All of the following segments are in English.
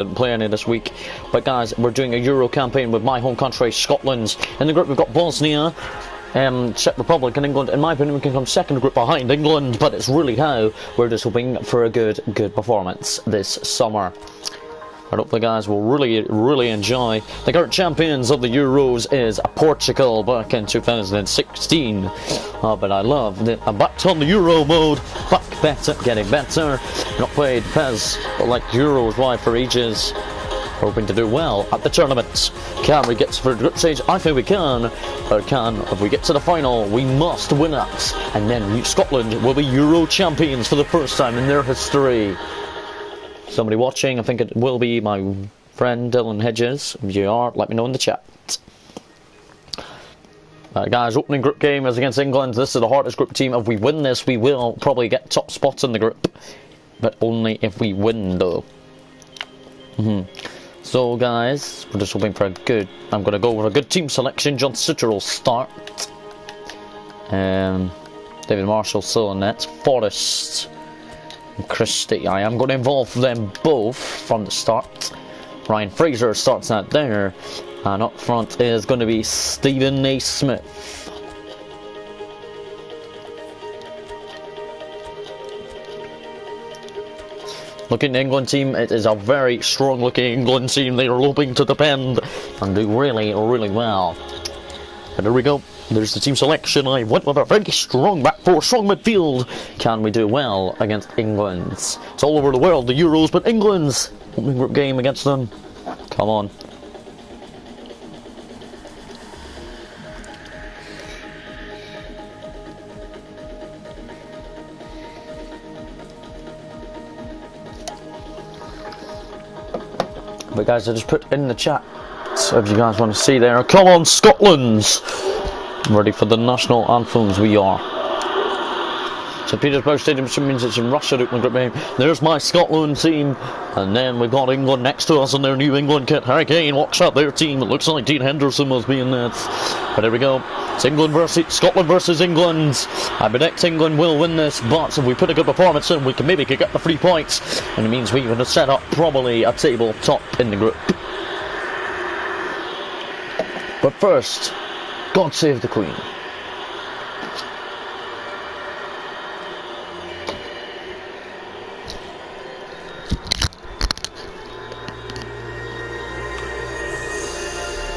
didn't play any this week. But guys, we're doing a Euro campaign with my home country, Scotland. In the group we've got Bosnia, Czech Republic and England. In my opinion, we can come second group behind England, but it's really how we're just hoping for a good performance this summer. I hope the guys will really enjoy. The current champions of the Euros is Portugal back in 2016. But I love that I'm back on the Euro mode. Back better, getting better. Not played PES like Euros wide for ages. Hoping to do well at the tournament. Can we get to the group stage? I think we can. If we get to the final, we must win it. And then Scotland will be Euro champions for the first time in their history. Somebody watching, I think it will be my friend Dylan Hedges. If you are, let me know in the chat. Guys, opening group game is against England. This is the hardest group team. If we win this, we will probably get top spots in the group. But only if we win, though. So, guys, we're just hoping for a good... I'm going to go with a good team selection. John Sutter will start. David Marshall still in net. Forrest... Christie. I am going to involve them both from the start. Ryan Fraser starts out there, and up front is going to be Stephen Naismith. Looking at the England team, it is a very strong looking England team. They are hoping to defend and do really well. And there we go. There's the team selection. I went with a very strong back four, strong midfield. Can we do well against England? It's all over the world, the Euros, but England's opening group game against them. Come on. But guys, I just put in the chat, so if you guys want to see there. Come on, Scotland's ready for the national anthems. We are. St. Petersburg Stadium, which means it's in Russia opening group game. There's my Scotland team, and then we've got England next to us in their new England kit. Harry Kane walks out their team. It looks like Dean Henderson must be in that. But there we go. It's Scotland versus England. I predict England will win this, but if we put a good performance in, we can maybe get the 3 points, and it means we can set up probably a table top in the group. But first, God save the Queen.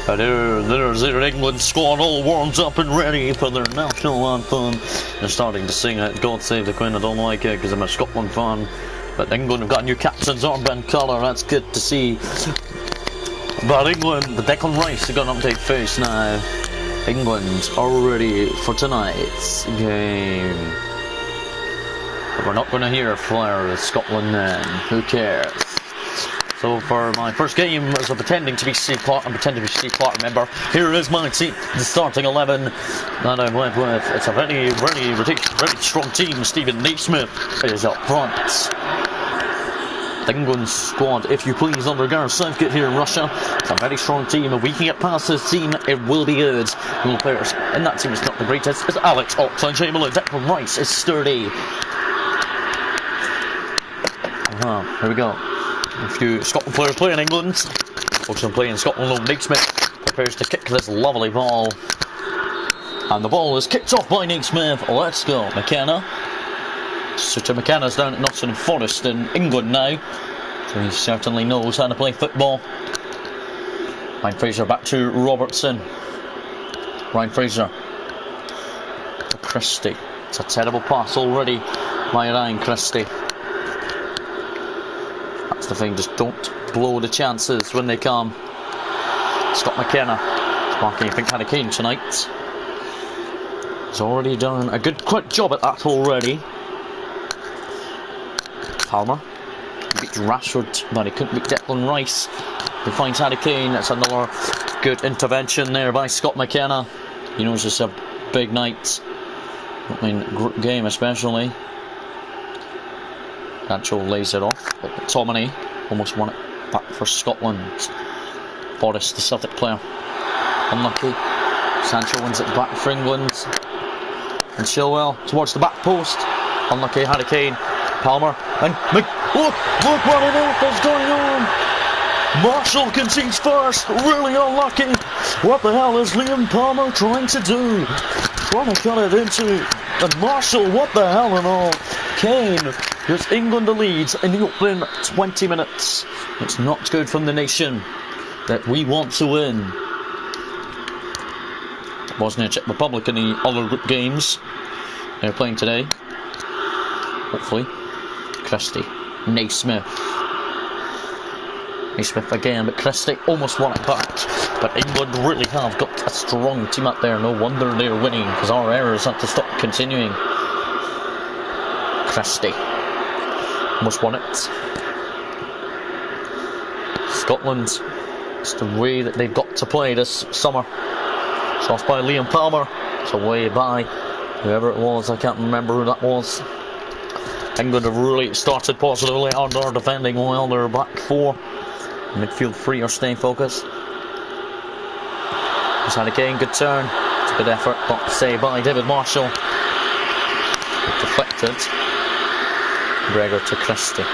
And there's their England squad all warmed up and ready for their national anthem. They're starting to sing it. God save the Queen. I don't like it because I'm a Scotland fan. But England have got new captains, armband colour. That's good to see. But England, the Declan Rice, have got an update face now. England are ready for tonight's game. But we're not going to hear Flair with Scotland then. Who cares? So for my first game, as I'm pretending to be Steve Clark, I'm pretending to be Steve Clark, remember. Here is my team, the starting 11 that I went with. It's a very strong team. Stephen Naismith is up front. The England squad, if you please, under Gareth Southgate here in Russia. It's a very strong team. If we can get past this team, it will be good. The players in that team is not the greatest. It's Alex Oxlade-Chamberlain. Declan Rice is sturdy. Here we go. A few Scotland players playing England. Also playing Scotland. Naismith prepares to kick this lovely ball. And the ball is kicked off by Naismith. Let's go. McKenna. Suter McKenna's down at Nottingham Forest in England now. So he certainly knows how to play football. Ryan Fraser back to Robertson. Ryan Fraser. To Christie. It's a terrible pass already by Ryan Christie. That's the thing, just don't blow the chances when they come. Scott McKenna is marking, I think, Harry Kane tonight. He's already done a quick job at that already. Palmer beat Rashford, but he couldn't beat Declan Rice. He finds Harry Kane. That's another good intervention there by Scott McKenna. He knows it's a big night. I mean, group game especially. Sancho lays it off, but McTominay almost won it back for Scotland. Forrest, the Celtic player, unlucky. Sancho wins it back for England. And Chilwell towards the back post. Unlucky. Harry Kane. Palmer. And look what on earth is going on? Marshall concedes first, really unlucky. What the hell is Liam Palmer trying to do? Trying to cut it into, and Marshall, what the hell and all? Kane gives England the lead in the opening 20 minutes. It's not good from the nation that we want to win. Bosnia Czech Republic in the other group games they're playing today. Hopefully. Christie, Naismith. Naismith again, but Christie almost won it back. But England really have got a strong team up there. No wonder they're winning, because our errors have to stop continuing. Christie almost won it. Scotland, it's the way that they've got to play this summer. Shot by Liam Palmer. It's away by whoever it was. I can't remember who that was. England have really started positively on our defending while they're back four. Midfield three are staying focused. Just had a game, good turn. It's a good effort, but saved by David Marshall. Deflected. Gregor to Christie.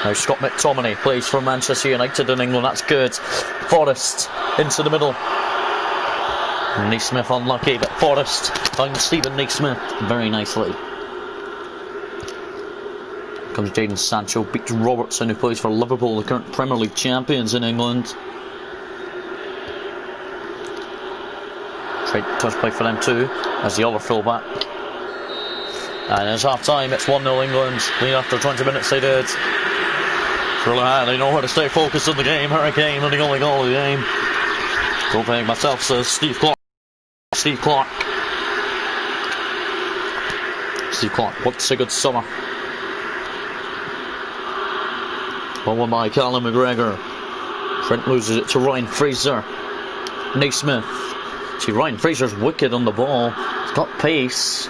Now Scott McTominay plays for Manchester United in England. That's good. Forrest into the middle. Naismith unlucky, but Forrest finds Stephen Naismith very nicely. Comes Jadon Sancho, beats Robertson, who plays for Liverpool, the current Premier League champions in England. Great touch play for them too, as the other fullback. And it's half time, it's 1-0 England. Lead after 20 minutes they did. Really high, they know how to stay focused on the game. Hurricane and the only goal of the game. Don't think myself, says Steve Clark. Steve Clark. Steve Clark, what's a good summer? One by Callum McGregor. Trent loses it to Ryan Fraser. Naismith. See, Ryan Fraser's wicked on the ball. He's got pace.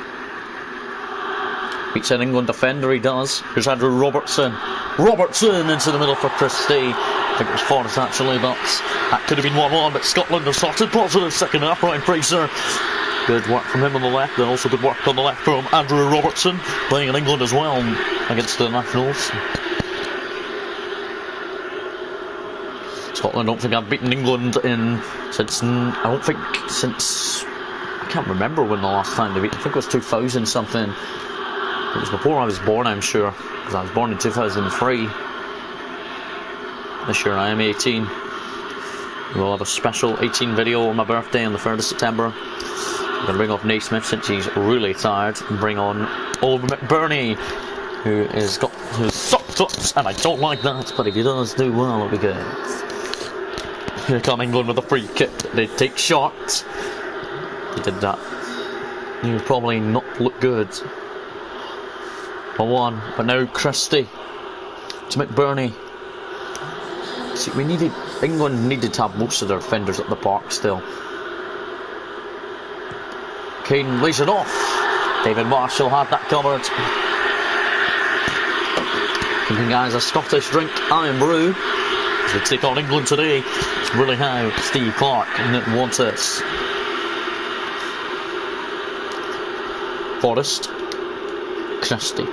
Beats an England defender, he does. Here's Andrew Robertson. Robertson into the middle for Christie. I think it was Forrest actually, but that could have been 1-1. But Scotland have started positive second half. Ryan Fraser. Good work from him on the left, and also good work on the left from Andrew Robertson, playing in England as well against the Nationals. Scotland, I don't think I've beaten England since I can't remember when the last time they beat. I think it was 2000 something. It was before I was born, I'm sure, because I was born in 2003. This year I am 18. We'll have a special 18 video on my birthday on the 3rd of September. I'm going to bring off Naismith since he's really tired, and bring on old McBurney, who's sucked up, and I don't like that, but if he does do well, it'll be good. Here come England with a free kick. They take shots. He did that. He would probably not look good. 1-1, but now Christie to McBurney. See, England needed to have most of their defenders at the park still. Kane lays it off. David Marshall had that covered. Thinking, guys, a Scottish drink, Iron Brew, as we take on England today. It's really how Steve Clark didn't want us. Forrest. Christie.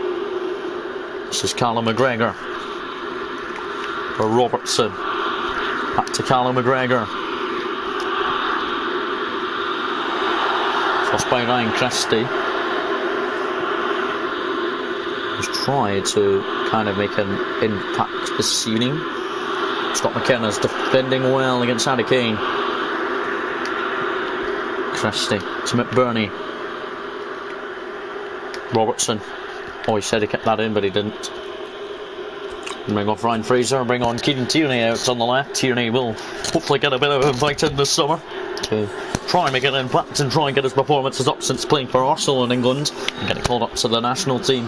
This is Callum McGregor. For Robertson. Back to Callum McGregor. Crossed by Ryan Christie. He's tried to kind of make an impact this evening. Scott McKenna's defending well against Harry Kane. Christie to McBurney. Robertson. Oh, he said he kept that in, but he didn't. Bring off Ryan Fraser, bring on Kieran Tierney out on the left. Tierney will hopefully get a bit of a invite in this summer to try and make an impact and try and get his performances up since playing for Arsenal in England and getting called up to the national team.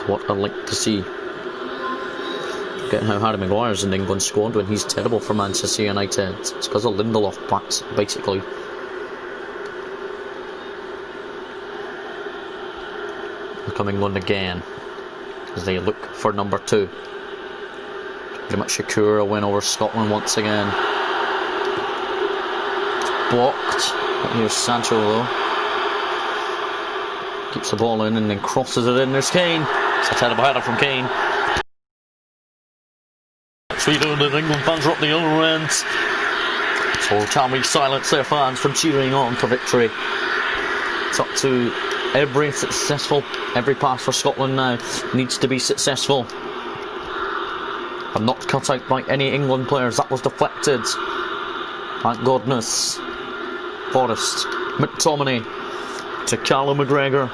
What I'd like to see. Getting how Harry Maguire's in the England squad when he's terrible for Manchester United. It's because of Lindelof, basically. Come England again as they look for number 2. Pretty much Shakura win over Scotland once again. It's blocked. Here's Sancho though. Keeps the ball in and then crosses it in. There's Kane. It's a terrible header from Kane. Sweden and England fans are up the other end. So can we silence their fans from cheering on for victory? It's up to every pass for Scotland now needs to be successful. I'm not cut out by any England players. That was deflected. Thank goodness. Forrest, McTominay to Callum McGregor,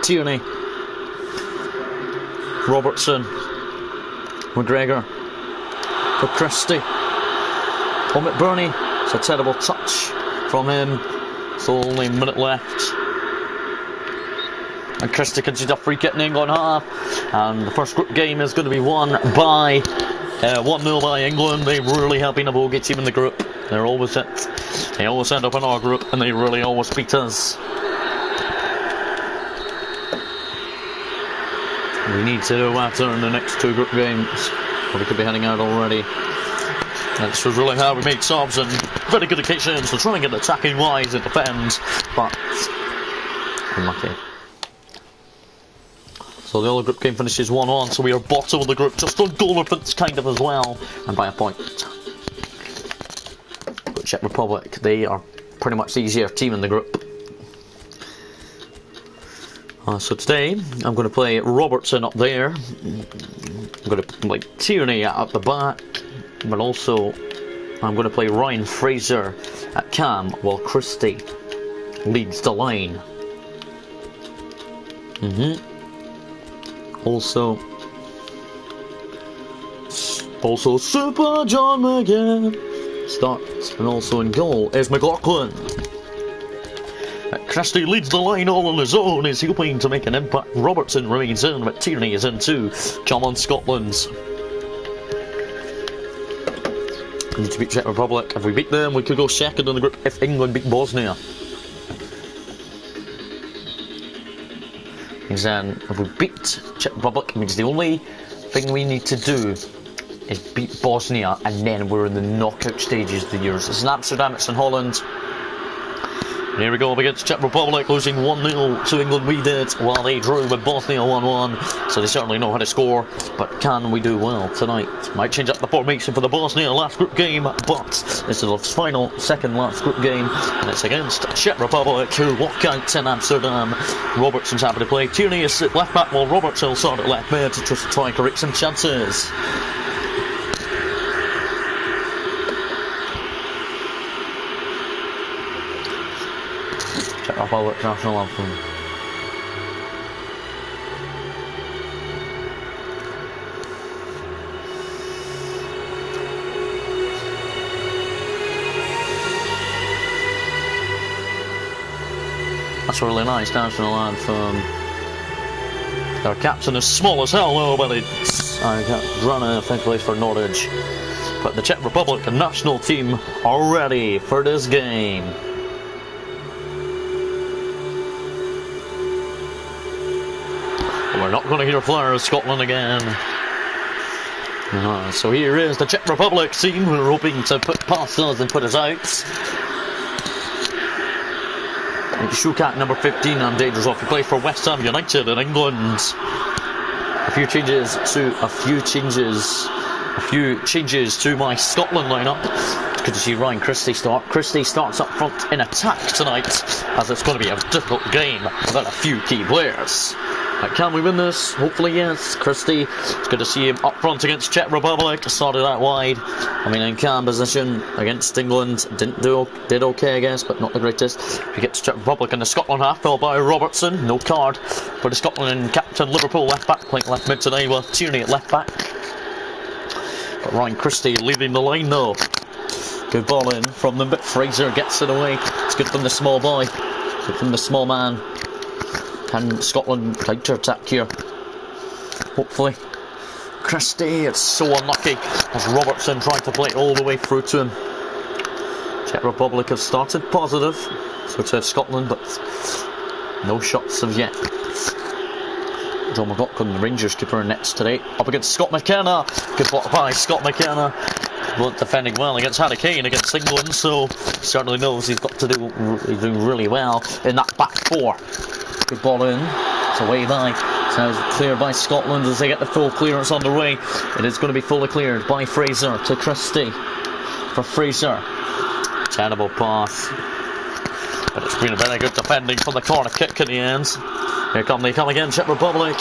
Tierney, Robertson, McGregor for Christie. Oh, McBurney. It's a terrible touch from him. So only a minute left. And Christie concedes a free kick in England half. And the first group game is going to be won by 1-0 by England. They really have been a bogey team in the group. They're always it. They always end up in our group and they really always beat us. We need to do better in the next 2 group games. Or we could be heading out already. And this was really how we made subs and very good occasions to try and get attacking wise and defend, but unlucky. So the other group game finishes 1-1, so we are bottom of the group, just on goal difference kind of as well, and by a point. But Czech Republic, they are pretty much the easier team in the group. So today, I'm going to play Robertson up there. I'm going to play Tierney at the back. But also, I'm going to play Ryan Fraser at cam while Christie leads the line. Also Super John McGinn starts, and also in goal is McLaughlin. Christie leads the line all on his own. He's hoping to make an impact. Robertson remains in, but Tierney is in too. Come on, Scotland. We need to beat Czech Republic. If we beat them, we could go second in the group if England beat Bosnia. Means then, if we beat Czech Republic, it means the only thing we need to do is beat Bosnia, and then we're in the knockout stages of the Euros. It's in Amsterdam, it's in Holland. And here we go up against Czech Republic, losing 1-0 to England. We did, while they drew with Bosnia 1-1. So they certainly know how to score. But can we do well tonight? Might change up the formation for the Bosnia last group game, but this is the final, second last group game, and it's against Czech Republic, who walk out in Amsterdam. Robertson's happy to play. Tierney is at left back, while Robertson will start at left mid to just try and create some chances. Czech Republic national anthem. That's a really nice national anthem. Our captain is small as hell though, but it's running a third place for Norwich. But the Czech Republic national team are ready for this game. We're not going to hear flares Scotland again. So here is the Czech Republic team who are hoping to put past us and put us out. Shukat, number 15, and dangerous off. He plays for West Ham United in England. A few changes to my Scotland lineup. It's good to see Ryan Christie start. Christie starts up front in attack tonight, as it's going to be a difficult game without a few key players. Can we win this? Hopefully yes. Christie, it's good to see him up front against Czech Republic. Started out wide. I mean, in calm position against England. Did okay, I guess, but not the greatest. We get to Czech Republic in the Scotland half, fell by Robertson. No card for the Scotland captain. Liverpool left back, playing left mid today with Tierney at left back. But Ryan Christie leading the line though. Good ball in from them, but Fraser gets it away. It's good from the small boy. Good from the small man. Can Scotland counter-attack here? Hopefully. Christie, it's so unlucky as Robertson tried to play all the way through to him. Czech Republic have started positive, so to Scotland, but no shots as yet. John McLaughlin, the Rangers keeper in nets today, up against Scott McKenna. Good block by Scott McKenna. Defending well against Harry Kane against England, so certainly knows he's doing really well in that back four. Good ball in. It's away by Now cleared by Scotland as they get the full clearance on the way. It is going to be fully cleared by Fraser to Christie. For Fraser. Terrible pass. But it's been a very good defending from the corner kick in the end. Here they come again, Czech Republic.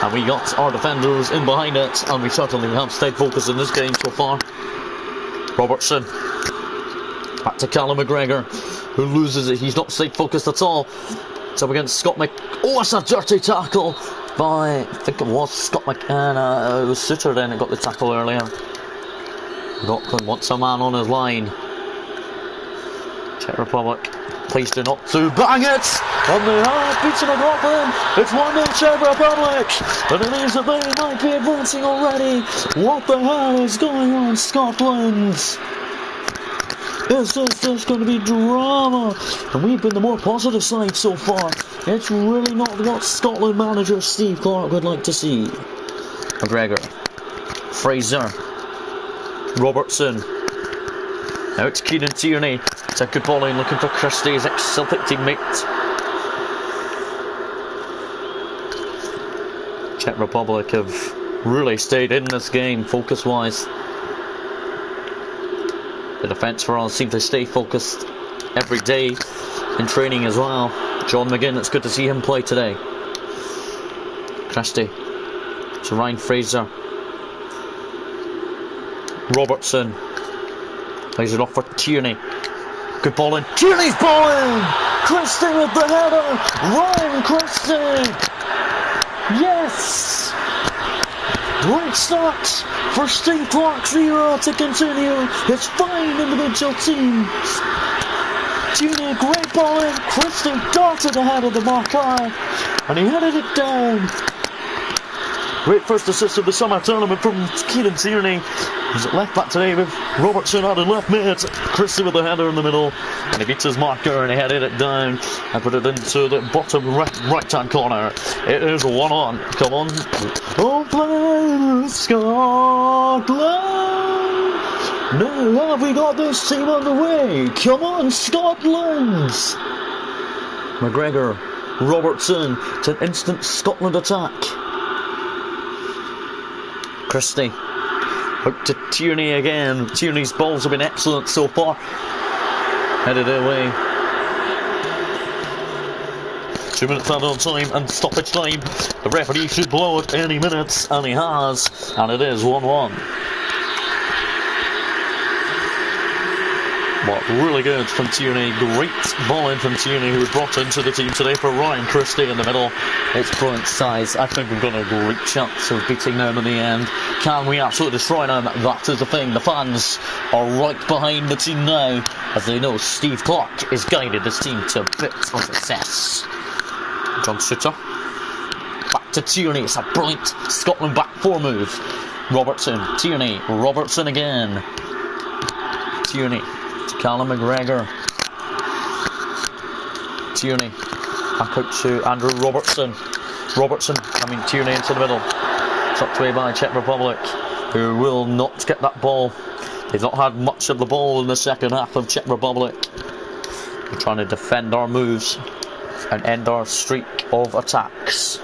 And we got our defenders in behind it. And we certainly have stayed focused in this game so far. Robertson. Back to Callum McGregor, who loses it. He's not stayed focused at all. It's up against Scott Oh, it's a dirty tackle by, I think it was Scott McKenna. It was Sutter then that got the tackle earlier. Gotland wants a man on his line. Czech Republic, please do not to bang it! And they have beaten Gotland. It's 1-0 Czech Republic. But it means that they might be advancing already. What the hell is going on, Scotland? Is this going to be drama? And we've been the more positive side so far. It's really not what Scotland manager Steve Clarke would like to see. McGregor. Fraser. Robertson. Now it's Keenan Tierney. It's a good ball in, looking for Christie, his ex-Celtic teammate. Czech Republic have really stayed in this game, focus-wise. The defence for us seem to stay focused every day in training as well. John McGinn, it's good to see him play today. Christie. To Ryan Fraser. Robertson. Plays it off for Tierney. Good ball in. Tierney's ball in! Christie with the header! Ryan Christie! Yes! Great start for Steve Clarke's era to continue his fine individual teams. Tierney, great ball in. Christie darted ahead of the marker and he headed it down. Great first assist of the summer tournament from Keenan Tierney. He's at left back today with Robertson out in left mid. Christie with the header in the middle. And he beats his marker and he headed it down and put it into the bottom right hand corner. It is 1-1. Come on. Oh, play Scotland. Now have we got this team on the way? Come on, Scotland. McGregor. Robertson. It's an instant Scotland attack. Christie. Out to Tierney again. Tierney's balls have been excellent so far. Headed away. 2 minutes out on time and stoppage time. The referee should blow it any minute, and he has. And it is 1-1. But really good from Tierney. Great ball in from Tierney, who was brought into the team today for Ryan Christie in the middle. It's brilliant size. I think we've got a great chance of beating them in the end. Can we absolutely destroy them? That is the thing. The fans are right behind the team now, as they know Steve Clarke has guided this team to a bit of success. John Sutter. Back to Tierney. It's a brilliant Scotland back four move. Robertson. Tierney. Robertson again. Tierney. Callum McGregor. Tierney. Back out to Andrew Robertson. Tierney into the middle. Tucked away by Czech Republic, who will not get that ball. They've not had much of the ball in the second half of Czech Republic. We're trying to defend our moves and end our streak of attacks.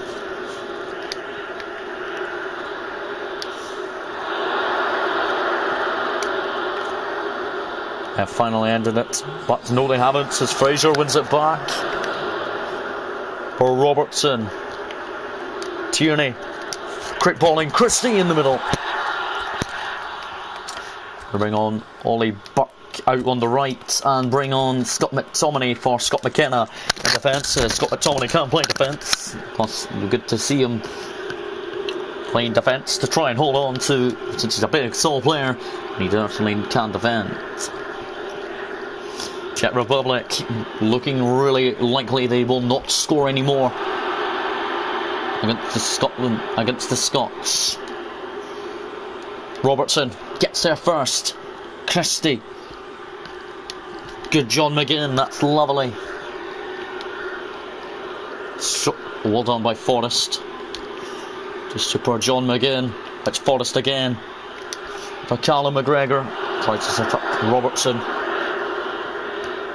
Have finally ended it, but no they haven't, as Fraser wins it back for Robertson. Tierney, quick balling, Christie in the middle. We bring on Ollie Buck out on the right and bring on Scott McTominay for Scott McKenna in defence. Scott McTominay can't play defence, plus good to see him playing defence to try and hold on to, since he's a big sole player, and he definitely can defend. Czech Republic looking really likely they will not score anymore against the Scots. Robertson gets there first. Christie. Good John McGinn, that's lovely. So, well done by Forrest. Just super John McGinn. It's Forrest again. For Callum McGregor. Tries to set up Robertson.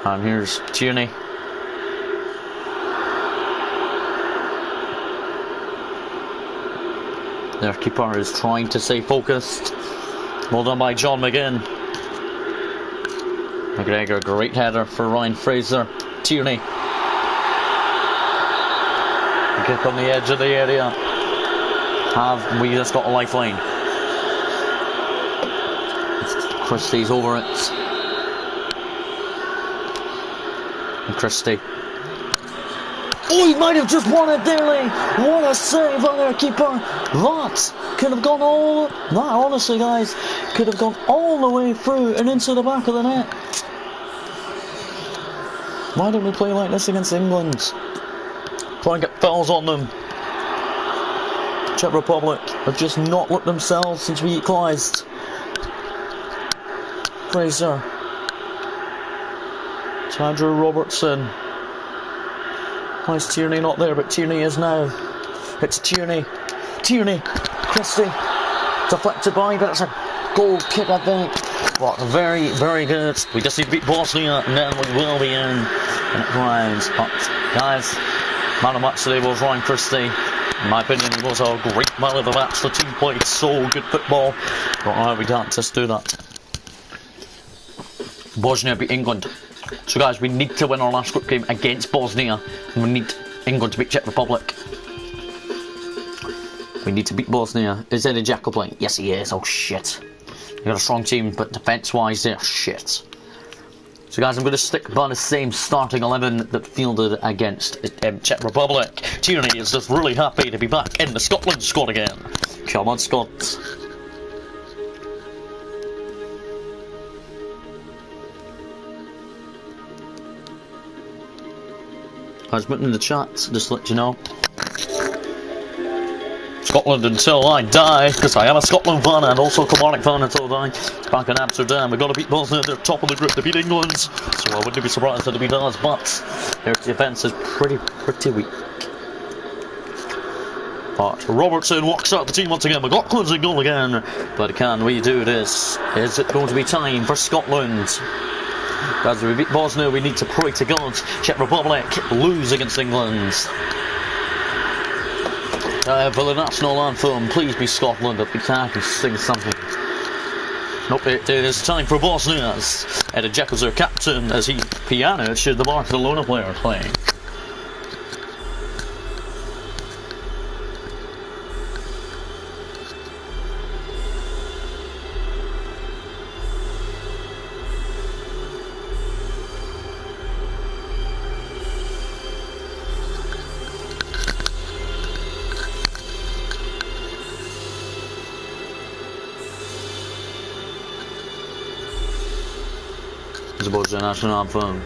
And here's Tierney. Their keeper is trying to stay focused. Well done by John McGinn. McGregor, great header for Ryan Fraser. Tierney. Kick on the edge of the area. Have we just got a lifeline? Christie's over it. And Christie. Oh, he might have just won it nearly. What a save on their keeper. That could have gone all... That, honestly, guys, could have gone all the way through and into the back of the net. Why don't we play like this against England? Try and get fouls on them. Czech Republic have just not looked themselves since we equalised. Fraser. Andrew Robertson. Why is Tierney not there? But Tierney is now. It's Tierney. Tierney. Christie. Deflected by, but it's a goal kick, I think. But very, very good. We just need to beat Bosnia, and then we will be in rounds. But guys, man of match today was Ryan Christie. In my opinion, he was a great man of the match. The team played so good football. But how we can't just do that. Bosnia beat England. So guys, we need to win our last group game against Bosnia, and we need England to beat Czech Republic. We need to beat Bosnia. Is Eddie Dzeko playing? Yes, he is. Oh shit. They got a strong team, but defence-wise, they're shit. So guys, I'm going to stick by the same starting 11 that fielded against Czech Republic. Tierney is just really happy to be back in the Scotland squad again. Come on, Scott. Guys, put in the chat, just to let you know. Scotland until I die, because I am a Scotland fan and also a Kilmarnock fan until I die. Back in Amsterdam, we've got to beat Bosnia, they're top of the group, they beat England, so I wouldn't be surprised if they beat us, but their defence is pretty weak. But Robertson walks out the team once again. McLaughlin's in goal again, but can we do this? Is it going to be time for Scotland? As we beat Bosnia, we need to pray to God Czech Republic lose against England. For the national anthem, please be Scotland. If we can't, we sing something. Nope, it is time for Bosnia's. Eddie Dzeko's their captain as he pianoed should the Barcelona player playing. The national anthem.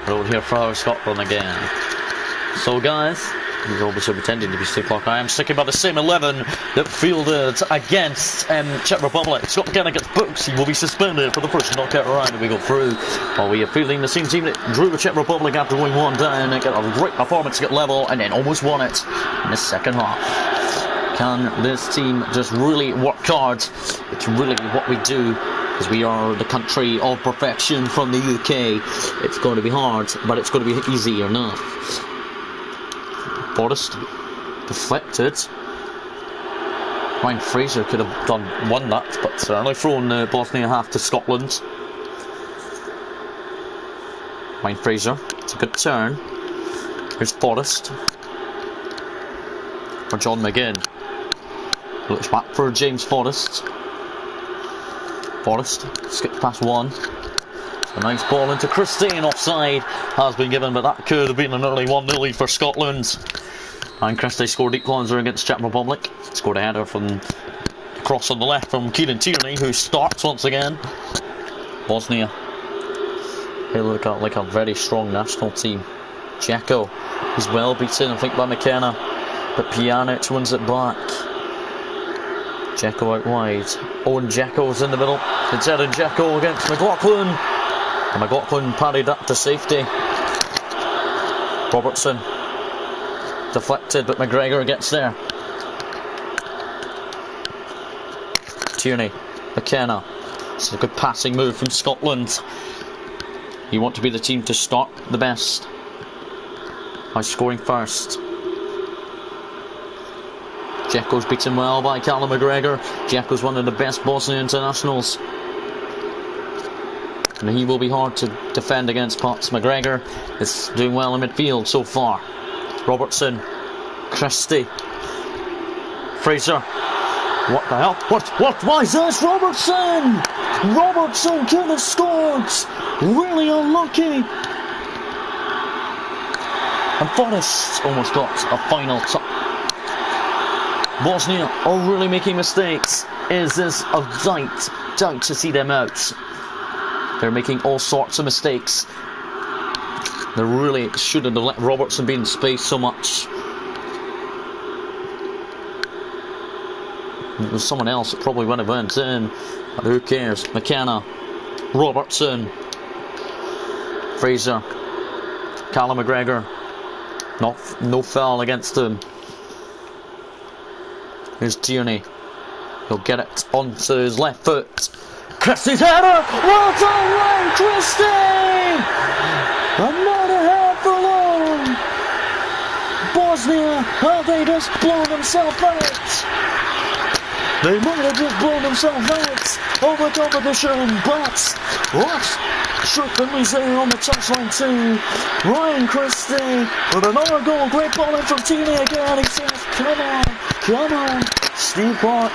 We're here for Scotland again. So guys, he's obviously pretending to be Steve Clark. I am sticking by the same 11 that fielded against Czech Republic. Scott McKenna gets booked. He will be suspended for the first knockout round and we go through. While we are fielding the same team that drew the Czech Republic after going 1 down and get a great performance to get level and then almost won it in the second half. Can this team just really work hard? It's really what we do. Because we are the country of perfection from the UK. It's going to be hard, but it's going to be easy enough. Forrest deflected. Ryan Fraser could have won that, but certainly thrown Bosnia half to Scotland. Ryan Fraser, it's a good turn. Here's Forrest. For John McGinn. Looks back for James Forrest. Forrest skips past one. A nice ball into Christine. Offside has been given, but that could have been an early 1-0 lead for Scotland. And Christie scored equaliser against Czech Republic. Scored a header from cross on the left from Kieran Tierney, who starts once again. Bosnia. They look like a very strong national team. Dzeko is well beaten, I think, by McKenna, but Pjanic wins it back. Dzeko out wide. Owen Dzeko's in the middle. It's Eddie Dzeko against McLaughlin. And McLaughlin parried that to safety. Robertson. Deflected, but McGregor gets there. Tierney. McKenna. It's a good passing move from Scotland. You want to be the team to start the best by scoring first. Dzeko's beaten well by Callum McGregor. Dzeko's one of the best Bosnian internationals, and he will be hard to defend against. Potts. McGregor is doing well in midfield so far. Robertson, Christie, Fraser. What the hell? What? Why is this? Robertson! Robertson could have scored! Really unlucky! And Forrest almost got a final touch. Bosnia are really making mistakes. Is this a doubt to see them out? They're making all sorts of mistakes. They really shouldn't have let Robertson be in space so much. It was someone else that probably would have went in, but who cares? McKenna, Robertson, Fraser, Callum McGregor. No foul against him. Here's Tierney. He'll get it onto his left foot. Christie's header! Well done, Ryan Christie! Another head for long! Bosnia, have they just blown themselves out? They might have just blown themselves out of the competition, but what Strickland is there on the touchline too. Ryan Christie with another goal. Great ball in from Tierney again. He says, come on. Steve Clark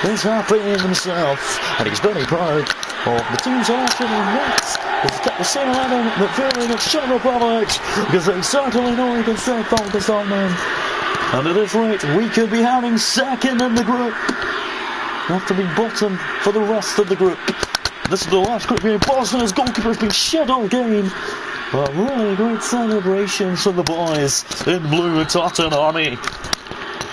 is happy in himself, and he's very proud of the team's action in next. He's got the same 11 midfield against Czech Republic, because they certainly know he can stay focused on them. And at this rate, we could be having second in the group. We have to be bottom for the rest of the group. This is the last group game. Bosnia's goalkeeper's been shed all game. But really great celebrations from the boys in blue and Tartan Army.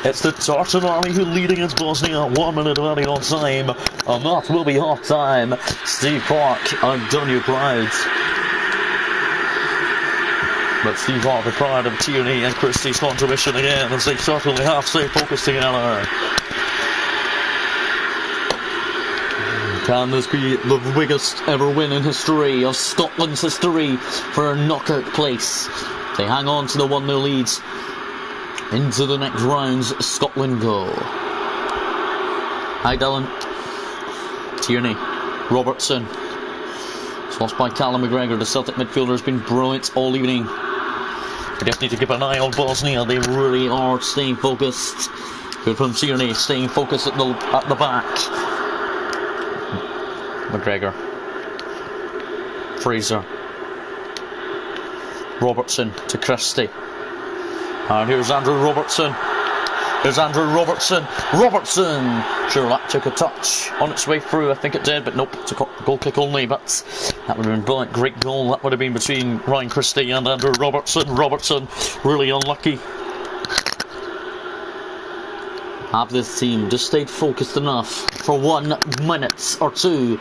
It's the Tartan Army who lead against Bosnia. 1 minute running on time. And that will be half time. Steve Clark, I've done you proud. But Steve Clark, the pride of Tierney and Christie's contribution again, as they certainly have stayed focused together. Can this be the biggest ever win in history of Scotland's history for a knockout place? They hang on to the 1-0 leads. Into the next rounds, Scotland go. Hi Dylan. Tierney. Robertson. It's lost by Callum McGregor. The Celtic midfielder has been brilliant all evening. We just need to keep an eye on Bosnia. They really are staying focused. Good from Tierney, staying focused at the back. McGregor, Fraser, Robertson to Christie, and here's Andrew Robertson. Robertson! Sure, that took a touch on its way through, I think it did, but nope, it's a goal kick only. But that would have been brilliant, great goal. That would have been between Ryan Christie and Andrew Robertson. Robertson really unlucky. Have this team just stayed focused enough for 1 minute or two?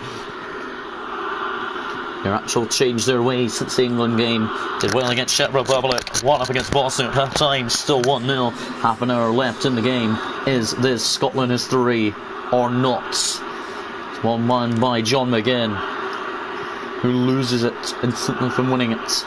Their actual changed their ways since the England game. Did well against Czech Republic. 1 up against Bosnia at half time. Still 1-0. Half an hour left in the game. Is this Scotland history or not? It's one man by John McGinn, who loses it instantly from winning it.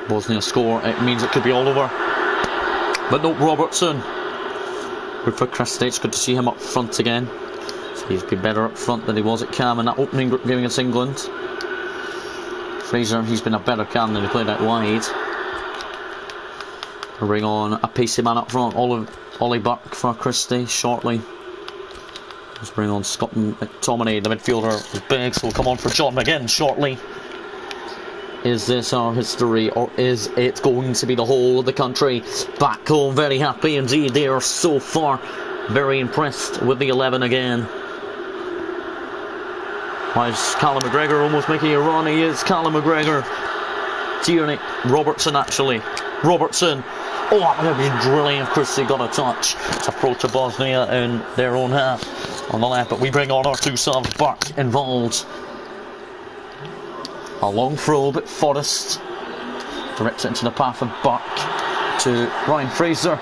Bosnia score, it means it could be all over. But no, Robertson. Good for Christie, it's good to see him up front again. So he's been better up front than he was at Cam in that opening group game against England. Fraser, he's been a better Cam than he played out wide. We'll bring on a pacey man up front, Ollie Burke for Christie shortly. Let's bring on Scott McTominay, the midfielder is big, so we'll come on for John McGinn shortly. Is this our history, or is it going to be the whole of the country back home? Very happy indeed. They are so far very impressed with the 11 again. Why is Callum McGregor almost making a run? He is Callum McGregor. Tierney, Robertson actually. Robertson. Oh, that would have been drilling if Christie got a touch. It's a throw to Bosnia in their own half on the left, but we bring on our 2 subs. Burke involved. A long throw, but Forrest directs it into the path of Burke to Ryan Fraser.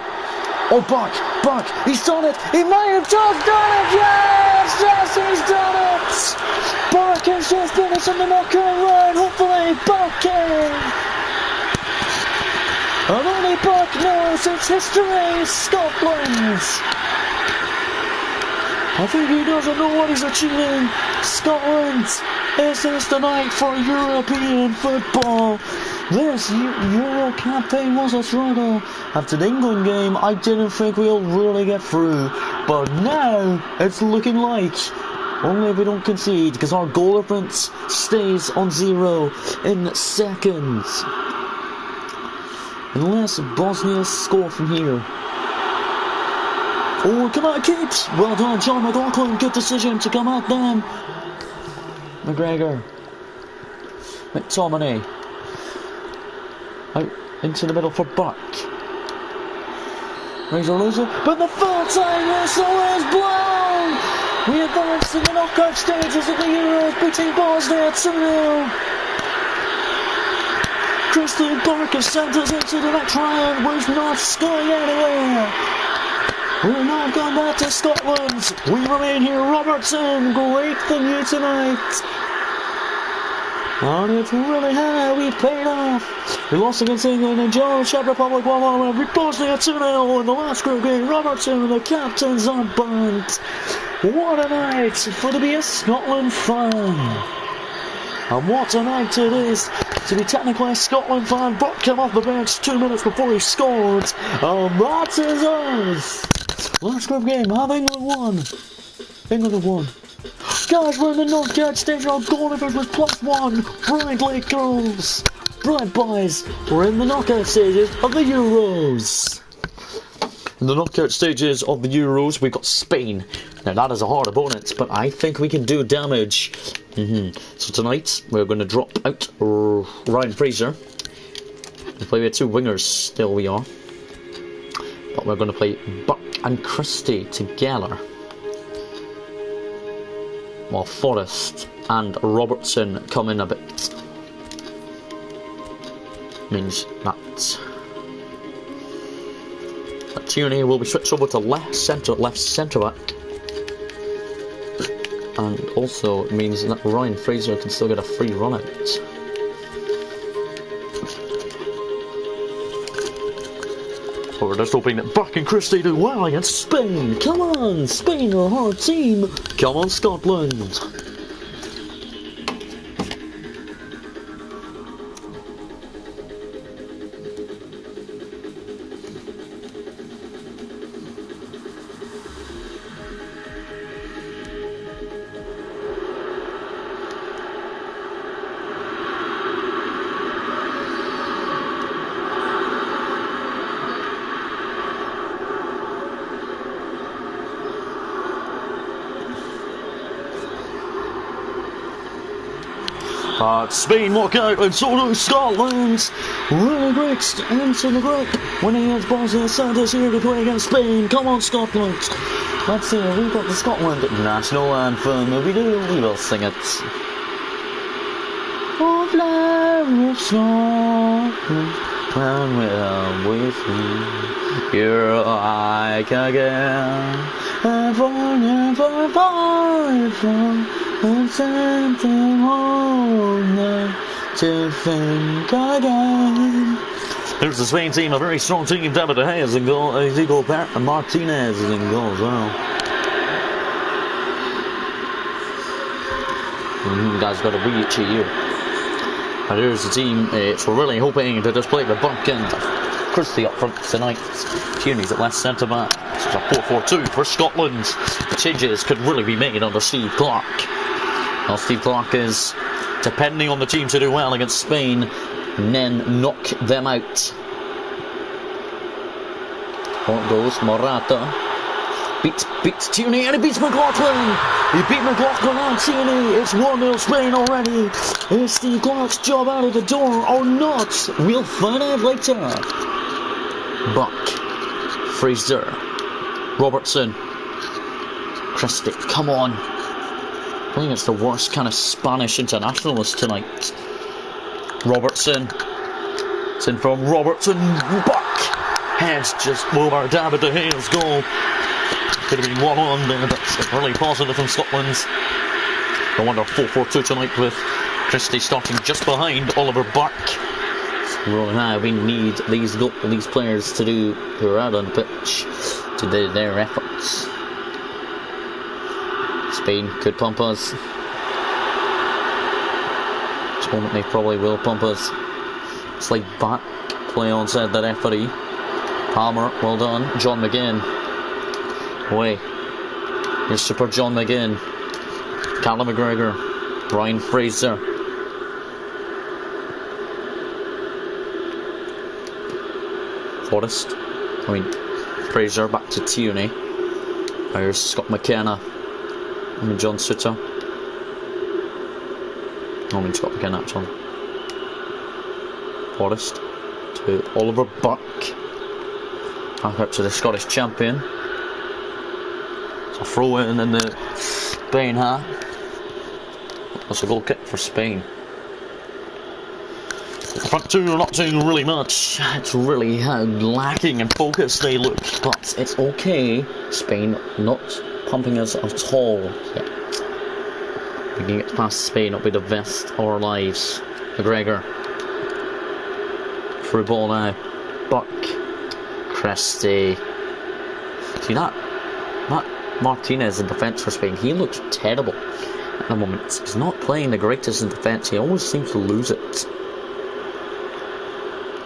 Oh, Buck, he's done it. He may have just done it. Yes, he's done it. Buck has just finished in the knockout round. Hopefully, Buck in. And only Buck knows it's history, Scotland. I think he doesn't know what he's achieving. Scotland, is this the night for European football? This Euro campaign was a struggle. After the England game, I didn't think we'll really get through. But now, it's looking like, only if we don't concede, because our goal difference stays on 0 in seconds. Unless Bosnia score from here. Oh, come on, keeps! Well done, John McLaughlin. Good decision to come at them. McGregor. McTominay. Out into the middle for Buck. Razor loser, but the full-time whistle is blown! We advance to the knockout stages of the Euros, beating Bosnia 2-0. Christian Barker sent us into the next round. We're not going anywhere. We're not going back to Scotland. We remain here. Robertson, great for you tonight. And it's really how we paid off. We lost against England and Germany, Czech Republic 1-1. We Bosnia 2-0 in the last group game. Robertson, the captains on band. What a night for the BS Scotland fan. And what a night it is to be technically a Scotland fan. Buck came off the bench 2 minutes before he scored. And that is us. Last group game, have England won? England have won. Guys, we're in the knockout stage. Our goal difference was +1. Brilliant late goals. Brilliant boys. We're in the knockout stages of the Euros. In the knockout stages of the Euros, we've got Spain. Now that is a hard opponent, but I think we can do damage. So tonight, we're going to drop out Ryan Fraser. We play with 2 wingers, still we are. But we're going to play Buck and Christie together. While Forrest and Robertson come in a bit. Means that Tierney will be switched over to left centre back. And also it means that Ryan Fraser can still get a free run out. But we're just hoping that Buck and Christie do well against Spain. Come on, Spain are a hard team. Come on, Scotland. Spain walk out and so do Scotland. Really great into the group. Winning against Bosnia sent us here to play against Spain. Come on, Scotland. Let's see, we've got the Scotland national anthem. If we do, we will sing it. Oh, fly of Scotland, and we're with you. You're like again. And sent them home to think again. There's the Spain team, a very strong team. David De Gea is in goal, Ezekiel Martinez is in goal as well. You guys got to reach you. And here's the team. It's really hoping to just play the Buck and Christie up front tonight. Tierney's at left centre back. It's a 4-4-2 for Scotland. The changes could really be made under Steve Clarke. Well, Steve Clarke is depending on the team to do well against Spain and then knock them out. On goes Morata. Beats Tierney and he beats McLaughlin. He beat McLaughlin and Tierney. It's 1-0 Spain already. Is Steve Clarke's job out of the door or not? We'll find out later. Buck, Fraser, Robertson, Christie, come on. I think it's the worst kind of Spanish internationalist tonight. Robertson. It's in from Robertson. Buck. heads just over David De Gea's goal. Could have been 1-1 there, but it's really positive from Scotland. No wonder 4-4-2 tonight with Christie starting just behind Oliver Burke. Well, now we need these players to do, who are out on the pitch, to do their efforts. Spain could pump us. This moment they probably will pump us. Slide back, play on, said the referee. Palmer, well done. John McGinn. Away. Here's Super John McGinn. Callum McGregor. Ryan Fraser. Fraser back to Tierney. Here's Scott McKenna. John Sutter. Scott McKenna, actually. Forrest to Oliver Burke. Back up to the Scottish champion. It's a throw in the Spain half. That's a goal kick for Spain. The front two are not doing really much. It's really lacking in focus they look, but it's okay. Spain not pumping us at all yet. We can get past Spain, it'll be the best of our lives. McGregor. Through ball now. Buck. Christie. See that Martinez in defence for Spain, he looks terrible at the moment. He's not playing the greatest in defence, he always seems to lose it.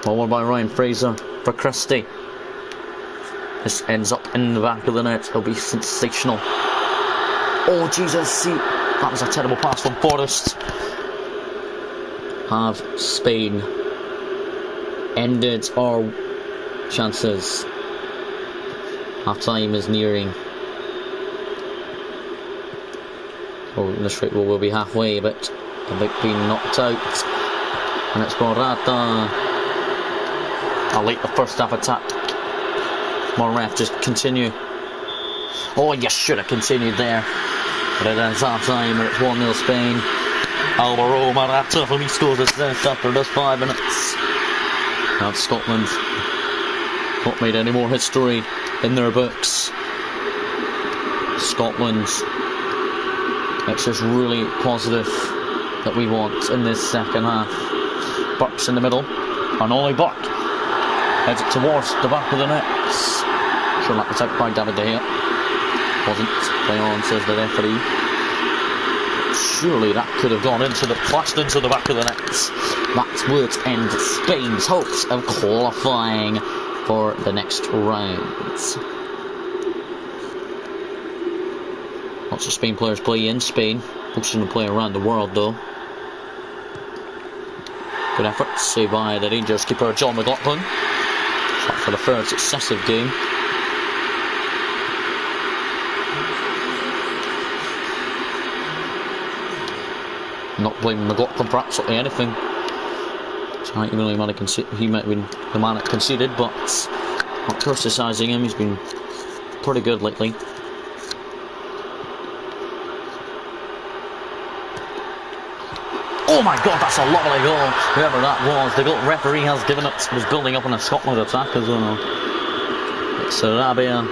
Ball by Ryan Fraser for Christie. This ends up in the back of the net. It'll be sensational. Oh Jesus, see, that was a terrible pass from Forrest. Have Spain ended our chances? Half time is nearing. Oh, in the straight we'll be halfway, but about being knocked out. And it's Morata. I'll late the first half attack. Come on, ref, just continue. Oh, you should have continued there. But it is half time, and it's 1-0 Spain. Alvaro Morata for me scores his fifth after just 5 minutes. Now Scotland not made any more history in their books. Scotland, it's just really positive that we want in this second half. Burke's in the middle, and only Burke heads it towards the back of the net. Sure, that was out by David De Gea. Wasn't. Play on, says the referee. Surely that could have gone flashed into the back of the net. That would end Spain's hopes of qualifying for the next round. Lots of Spain players play in Spain. Most of them play around the world though. Good effort, saved by the Rangers keeper John McLaughlin. Shot for the third successive game. Not blaming McLaughlin for absolutely anything. Tonight he might have been the man that conceded, but not criticising him. He's been pretty good lately. Oh my god, that's a lovely goal. Whoever that was, the goal referee has given it. Was building up on a Scotland attack as well. Sarabia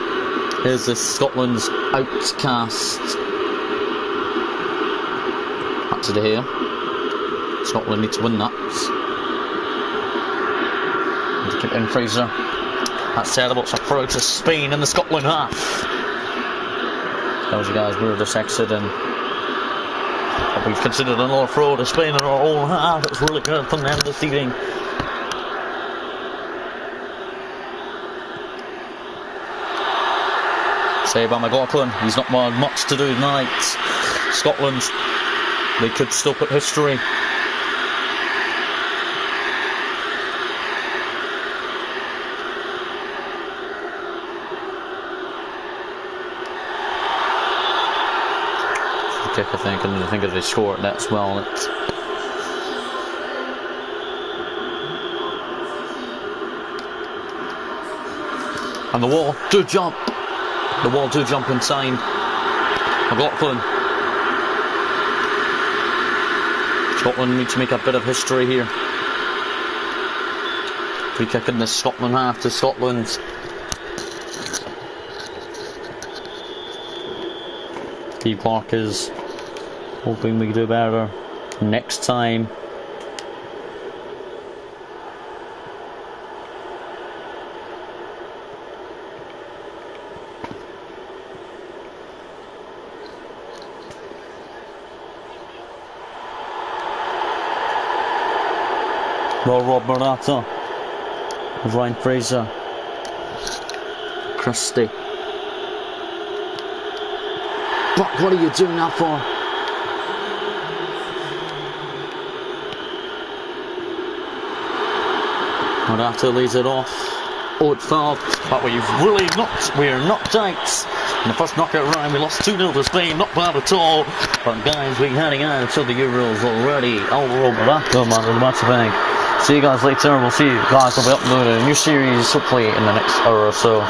is the Scotland's outcast. Back to De Gea. Scotland need to win that. And to keep in Fraser. That's terrible. It's a throw to Spain in the Scotland half. Tells you guys we're just exiting. We've considered another throw to Spain in our own half. It's really good from them this evening. Saved by McLaughlin. He's not much to do tonight. Scotland, they could still put history. Kick, I think, and I think if they score it, that's well. And the wall do jump. The wall do jump in time. McLaughlin. Scotland need to make a bit of history here. Free kick in the Scotland half to Scotland. Steve Clark is hoping we can do better next time. Well, Rob Morata, Ryan Fraser, Christie. But what are you doing that for? Morata leads it off. Oh, it fouled, but we're knocked out. In the first knockout round, we lost 2-0 to Spain, not bad at all. But guys, we're heading out to the Euros already. Oh, Rob Morata, man, in the match bank. See you guys later. We'll see you guys. I'll be uploading a new series hopefully in the next hour or so.